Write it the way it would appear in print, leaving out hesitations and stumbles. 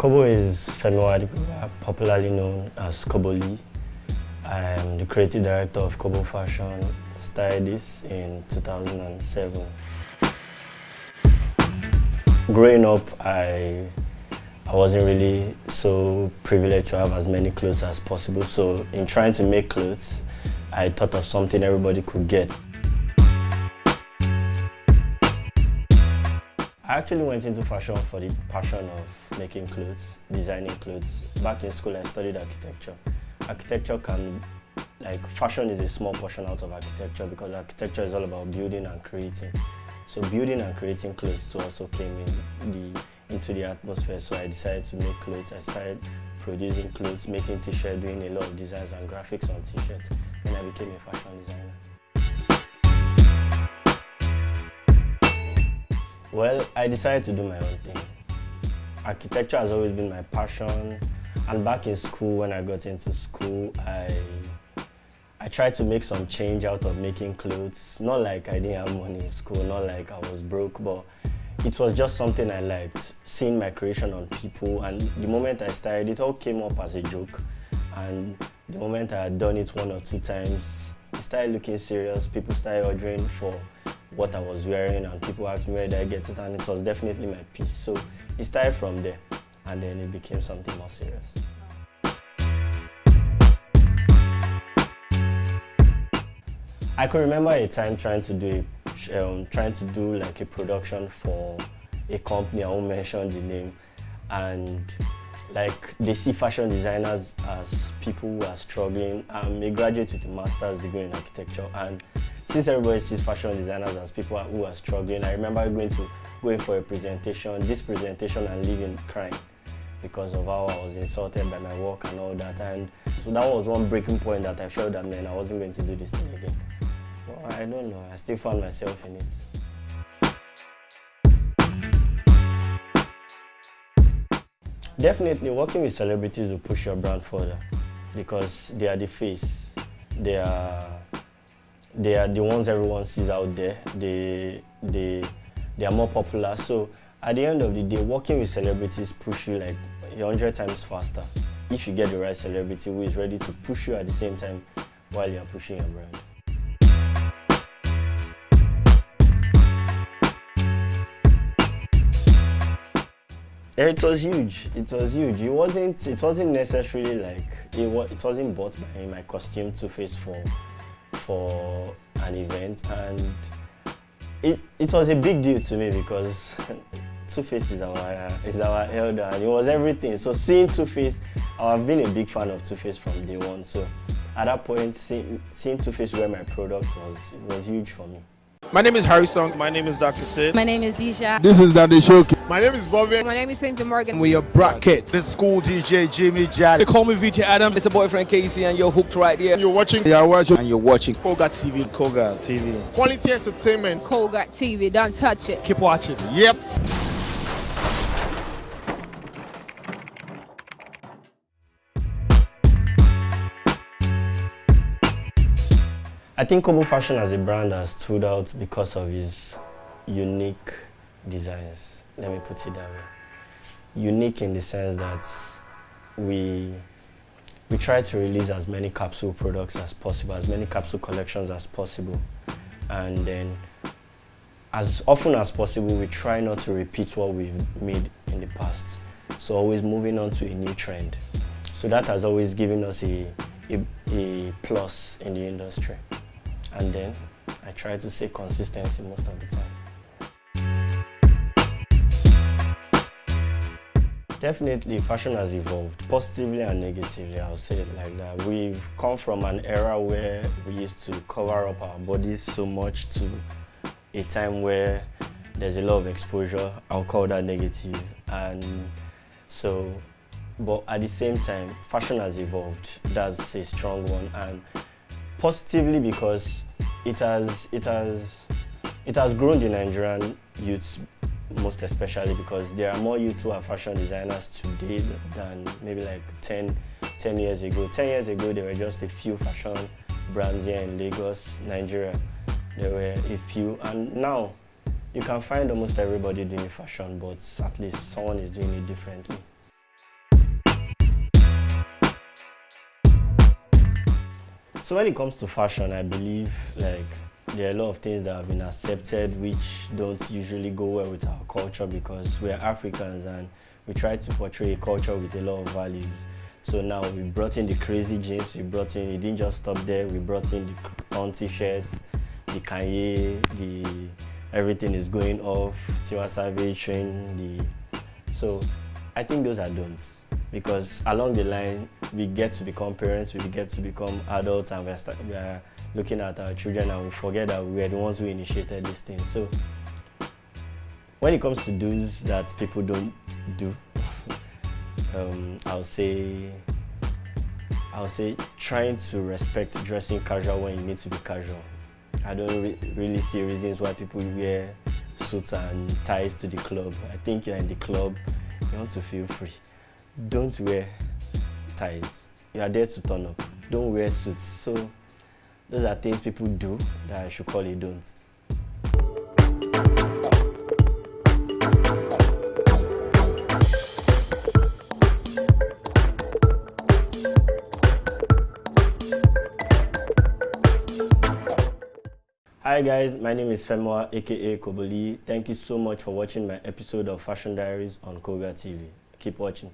Kobo is Adefemiwa Adepegba, popularly known as Kobo Lee. I am the creative director of Kobo Fashion, started this in 2007. Growing up, I wasn't really so privileged to have as many clothes as possible, so in trying to make clothes, I thought of something everybody could get. I actually went into fashion for the passion of making clothes, designing clothes. Back in school, I studied architecture. Fashion is a small portion out of architecture because architecture is all about building and creating. So building and creating clothes also came into the atmosphere, so I decided to make clothes. I started producing clothes, making t-shirts, doing a lot of designs and graphics on t-shirts. Then I became a fashion designer. Well, I decided to do my own thing. Architecture has always been my passion, and back in school, when I got into school, I tried to make some change out of making clothes. Not like I didn't have money in school, not like I was broke, but it was just something I liked, seeing my creation on people. And the moment I started, it all came up as a joke. And the moment I had done it 1 or 2 times, it started looking serious. People started ordering for what I was wearing, and people asked me where did I get it, and it was definitely my piece. So it started from there, and then it became something more serious. I can remember a time trying to do like a production for a company. I won't mention the name, and like they see fashion designers as people who are struggling. I'm a graduate with a master's degree in architecture, and since everybody sees fashion designers as people who are struggling, I remember going for a presentation, and leaving crying because of how I was insulted by my work and all that. And so that was one breaking point that I felt that, man, I wasn't going to do this thing again. Well, I don't know, I still found myself in it. Definitely, working with celebrities will push your brand further because they are the face. They are the ones everyone sees out there. They are more popular. So at the end of the day, working with celebrities push you like 100 times faster if you get the right celebrity who is ready to push you at the same time while you are pushing your brand. It was huge. It was huge. It wasn't necessarily like it wasn't bought by my costume Two-Face for an event, and it was a big deal to me because Two-Face is our elder, and it was everything. So seeing Two-Face, I've been a big fan of Two-Face from day one. So at that point, seeing Two-Face wear my product was huge for me. My name is Harrison. My name is Dr. Sid. My name is Disha. This is Daddy Shoki. My name is Bobby. My name is St. Morgan. We are brackets. This is School DJ Jimmy Jad. They call me VJ Adams. It's a boyfriend Casey, and you're hooked right here. You're watching. You are watching. And you're watching KOGA TV. KOGA TV. Quality entertainment. KOGA TV. Don't touch it. Keep watching. Yep. I think Kobo Fashion as a brand has stood out because of its unique designs. Let me put it that way. Unique in the sense that we try to release as many capsule products as possible, as many capsule collections as possible. And then as often as possible, we try not to repeat what we've made in the past. So always moving on to a new trend. So that has always given us a plus in the industry. And then I try to say consistency most of the time. Definitely, fashion has evolved, positively and negatively, I'll say it like that. We've come from an era where we used to cover up our bodies so much to a time where there's a lot of exposure. I'll call that negative. And so, but at the same time, fashion has evolved. That's a strong one. And positively because it has grown the Nigerian youths, most especially because there are more youths who are fashion designers today than maybe like 10 years ago. 10 years ago, there were just a few fashion brands here in Lagos, Nigeria. There were a few, and now you can find almost everybody doing fashion, but at least someone is doing it differently. So when it comes to fashion, I believe like there are a lot of things that have been accepted which don't usually go well with our culture because we're Africans and we try to portray a culture with a lot of values. So now we brought in the crazy jeans, it didn't just stop there, we brought in the auntie shirts, the Kanye, everything is going off, Tiwa Savage train, so I think those are don'ts because along the line we get to become parents, we get to become adults and we are looking at our children and we forget that we are the ones who initiated this thing. So when it comes to do's that people don't do, I'll say trying to respect dressing casual when you need to be casual. I don't really see reasons why people wear suits and ties to the club. I think you're in the club, you want to feel free. Don't wear ties. You are there to turn up. Don't wear suits. So those are things people do that I should call a don't. Hi guys, my name is Adefemiwa aka Kobo. Thank you so much for watching my episode of Fashion Diaries on KOGA TV. Keep watching.